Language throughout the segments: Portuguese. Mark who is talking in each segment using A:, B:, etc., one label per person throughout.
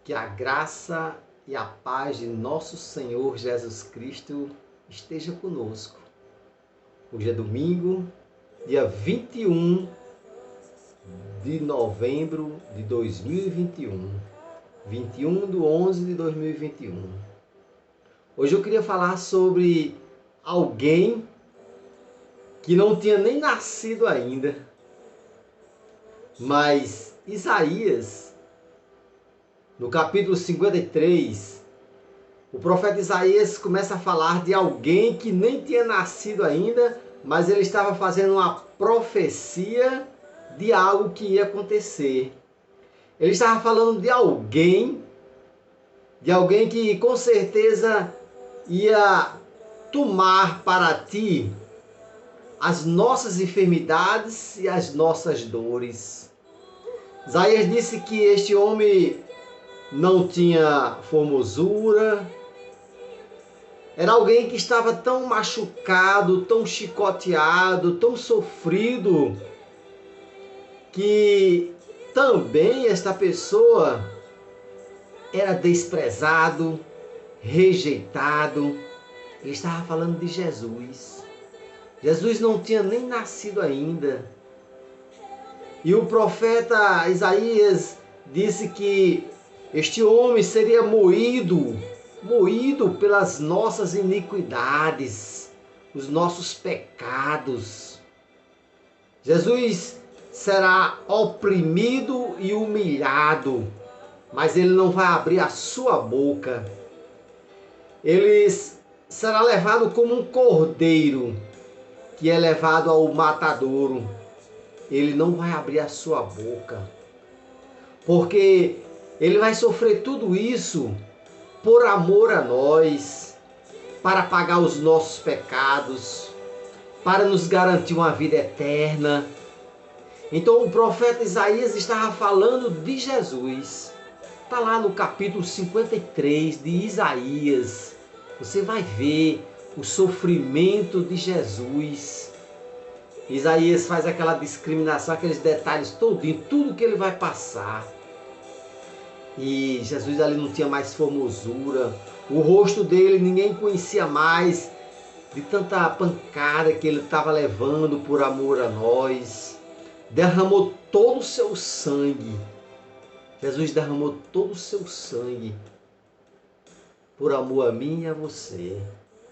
A: Que a graça e a paz de nosso Senhor Jesus Cristo esteja conosco. Hoje é domingo, dia 21 de novembro de 2021. 21/11/2021. Hoje eu queria falar sobre alguém que não tinha nem nascido ainda, mas Isaías, no capítulo 53, o profeta Isaías começa a falar de alguém que nem tinha nascido ainda, mas ele estava fazendo uma profecia de algo que ia acontecer. Ele estava falando de alguém que com certeza ia tomar para ti as nossas enfermidades e as nossas dores. Isaías disse que este homem não tinha formosura, era alguém que estava tão machucado, tão chicoteado, tão sofrido, que também esta pessoa era desprezado, rejeitado. Ele estava falando de Jesus. Jesus não tinha nem nascido ainda. E o profeta Isaías disse que este homem seria moído pelas nossas iniquidades, os nossos pecados. Jesus será oprimido e humilhado, mas ele não vai abrir a sua boca. Ele será levado como um cordeiro que é levado ao matadouro. Ele não vai abrir a sua boca, porque ele vai sofrer tudo isso por amor a nós, para pagar os nossos pecados, para nos garantir uma vida eterna. Então o profeta Isaías estava falando de Jesus. Está lá no capítulo 53 de Isaías. Você vai ver o sofrimento de Jesus. Isaías faz aquela discriminação, aqueles detalhes todinho, tudo que ele vai passar. E Jesus ali não tinha mais formosura. O rosto dele ninguém conhecia mais, de tanta pancada que ele estava levando por amor a nós. Derramou todo o seu sangue. Jesus derramou todo o seu sangue por amor a mim e a você.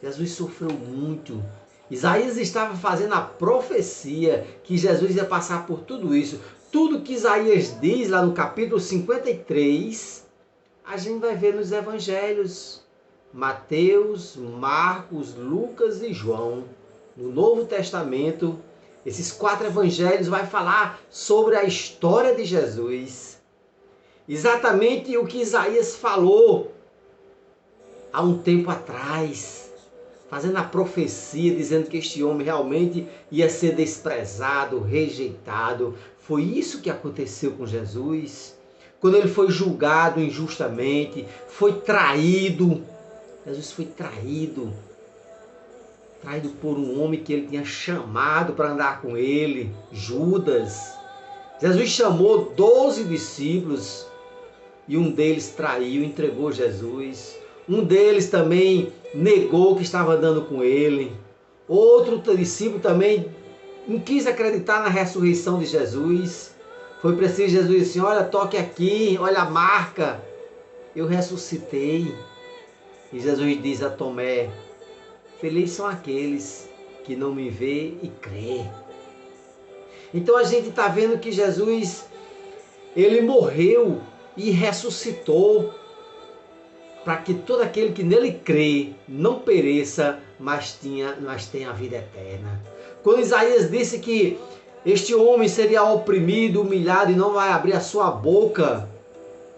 A: Jesus sofreu muito. Isaías estava fazendo a profecia que Jesus ia passar por tudo isso. Tudo que Isaías diz lá no capítulo 53, a gente vai ver nos evangelhos. Mateus, Marcos, Lucas e João. No Novo Testamento, esses 4 evangelhos vai falar sobre a história de Jesus. Exatamente o que Isaías falou há um tempo atrás, fazendo a profecia, dizendo que este homem realmente ia ser desprezado, rejeitado. Foi isso que aconteceu com Jesus. Quando ele foi julgado injustamente, foi traído. Jesus foi traído por um homem que ele tinha chamado para andar com ele, Judas. Jesus chamou 12 discípulos e um deles traiu, entregou Jesus. Um deles também negou que estava andando com ele. Outro discípulo também não quis acreditar na ressurreição de Jesus. Foi preciso Jesus dizer assim: olha, toque aqui, olha a marca, eu ressuscitei. E Jesus diz a Tomé: felizes são aqueles que não me vê e crê. Então a gente está vendo que Jesus, ele morreu e ressuscitou para que todo aquele que nele crê não pereça, mas tenha a vida eterna. Quando Isaías disse que este homem seria oprimido, humilhado e não vai abrir a sua boca,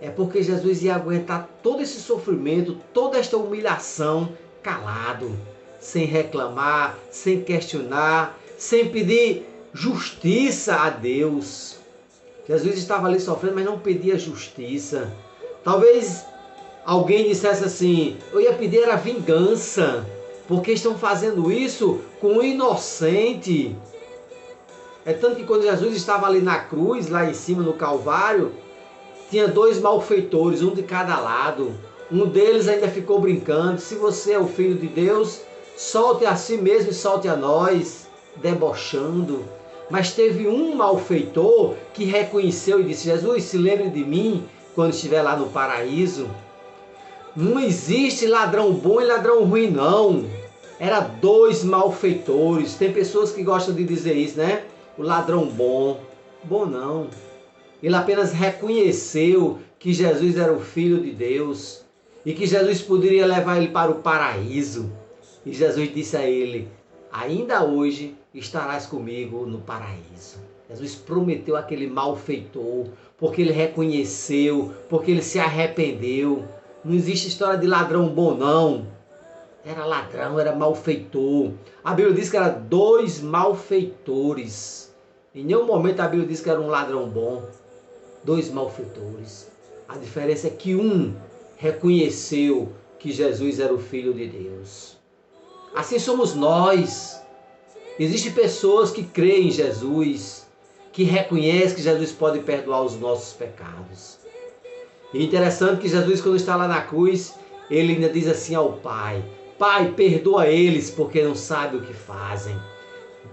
A: é porque Jesus ia aguentar todo esse sofrimento, toda esta humilhação, calado, sem reclamar, sem questionar, sem pedir justiça a Deus. Jesus estava ali sofrendo, mas não pedia justiça. Talvez alguém dissesse assim: eu ia pedir a vingança, porque estão fazendo isso com o inocente. É tanto que quando Jesus estava ali na cruz, lá em cima no Calvário, tinha dois malfeitores, um de cada lado. Um deles ainda ficou brincando: se você é o Filho de Deus, solte a si mesmo e solte a nós, debochando. Mas teve um malfeitor que reconheceu e disse: Jesus, se lembre de mim quando estiver lá no paraíso. Não existe ladrão bom e ladrão ruim, não. Era dois malfeitores. Tem pessoas que gostam de dizer isso, né? O ladrão bom. Bom não. Ele apenas reconheceu que Jesus era o Filho de Deus e que Jesus poderia levar ele para o paraíso. E Jesus disse a ele: ainda hoje estarás comigo no paraíso. Jesus prometeu àquele malfeitor, porque ele reconheceu, porque ele se arrependeu. Não existe história de ladrão bom, não. Era ladrão, era malfeitor. A Bíblia diz que eram dois malfeitores. Em nenhum momento a Bíblia diz que era um ladrão bom. Dois malfeitores. A diferença é que um reconheceu que Jesus era o Filho de Deus. Assim somos nós. Existem pessoas que creem em Jesus, que reconhecem que Jesus pode perdoar os nossos pecados. E interessante que Jesus, quando está lá na cruz, ele ainda diz assim ao Pai: Pai, perdoa eles, porque não sabem o que fazem.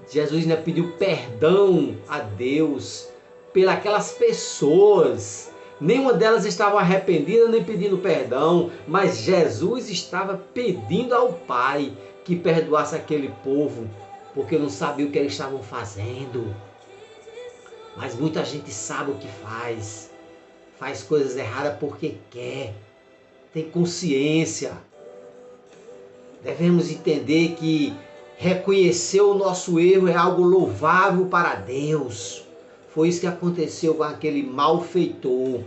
A: Jesus ainda pediu perdão a Deus pelas pessoas. Nenhuma delas estava arrependida nem pedindo perdão, mas Jesus estava pedindo ao Pai que perdoasse aquele povo, porque não sabia o que eles estavam fazendo. Mas muita gente sabe o que faz. Faz coisas erradas porque quer. Tem consciência. Devemos entender que reconhecer o nosso erro é algo louvável para Deus. Foi isso que aconteceu com aquele malfeitor.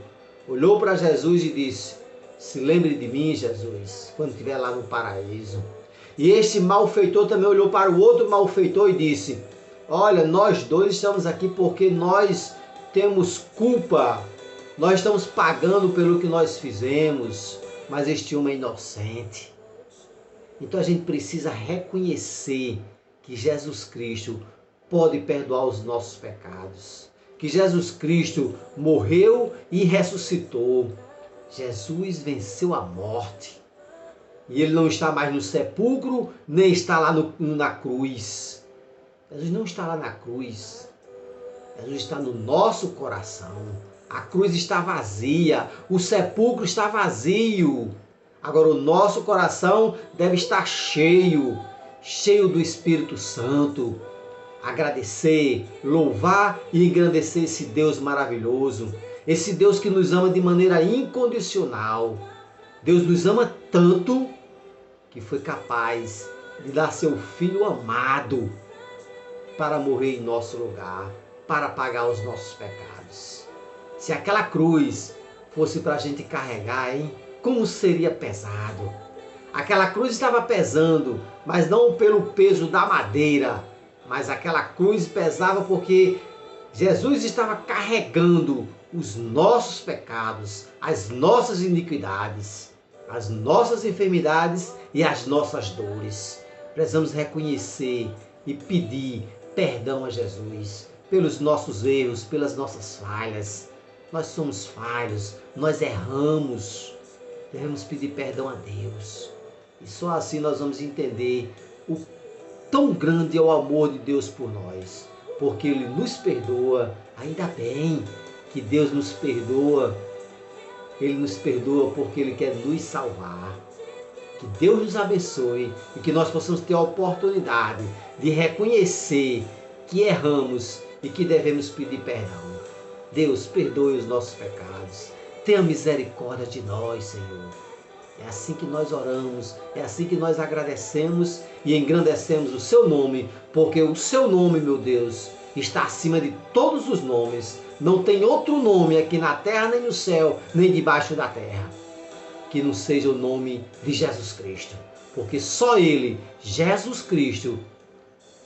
A: Olhou para Jesus e disse: se lembre de mim, Jesus, quando estiver lá no paraíso. E este malfeitor também olhou para o outro malfeitor e disse: olha, nós dois estamos aqui porque nós temos culpa. Nós estamos pagando pelo que nós fizemos, mas este homem é inocente. Então a gente precisa reconhecer que Jesus Cristo pode perdoar os nossos pecados. Que Jesus Cristo morreu e ressuscitou. Jesus venceu a morte. E ele não está mais no sepulcro, nem está lá na cruz. Jesus não está lá na cruz. Jesus está no nosso coração. A cruz está vazia, o sepulcro está vazio. Agora o nosso coração deve estar cheio, cheio do Espírito Santo. Agradecer, louvar e engrandecer esse Deus maravilhoso. Esse Deus que nos ama de maneira incondicional. Deus nos ama tanto que foi capaz de dar seu Filho amado para morrer em nosso lugar, para pagar os nossos pecados. Se aquela cruz fosse para a gente carregar, hein? Como seria pesado. Aquela cruz estava pesando, mas não pelo peso da madeira, mas aquela cruz pesava porque Jesus estava carregando os nossos pecados, as nossas iniquidades, as nossas enfermidades e as nossas dores. Precisamos reconhecer e pedir perdão a Jesus pelos nossos erros, pelas nossas falhas. Nós somos falhos, nós erramos. Devemos pedir perdão a Deus. E só assim nós vamos entender o tão grande é o amor de Deus por nós. Porque Ele nos perdoa. Ainda bem que Deus nos perdoa. Ele nos perdoa porque Ele quer nos salvar. Que Deus nos abençoe e que nós possamos ter a oportunidade de reconhecer que erramos e que devemos pedir perdão. Deus, perdoe os nossos pecados. Tenha misericórdia de nós, Senhor. É assim que nós oramos, é assim que nós agradecemos e engrandecemos o Seu nome, porque o Seu nome, meu Deus, está acima de todos os nomes. Não tem outro nome aqui na terra, nem no céu, nem debaixo da terra, que não seja o nome de Jesus Cristo. Porque só Ele, Jesus Cristo,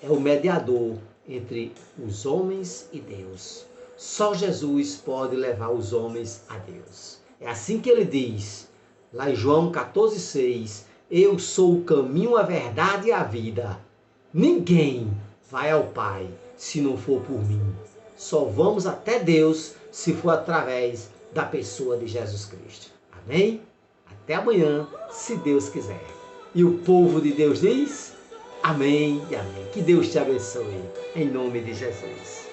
A: é o mediador entre os homens e Deus. Só Jesus pode levar os homens a Deus. É assim que Ele diz, lá em João 14,6, eu sou o caminho, a verdade e a vida. Ninguém vai ao Pai se não for por mim. Só vamos até Deus se for através da pessoa de Jesus Cristo. Amém? Até amanhã, se Deus quiser. E o povo de Deus diz: amém e amém. Que Deus te abençoe, em nome de Jesus.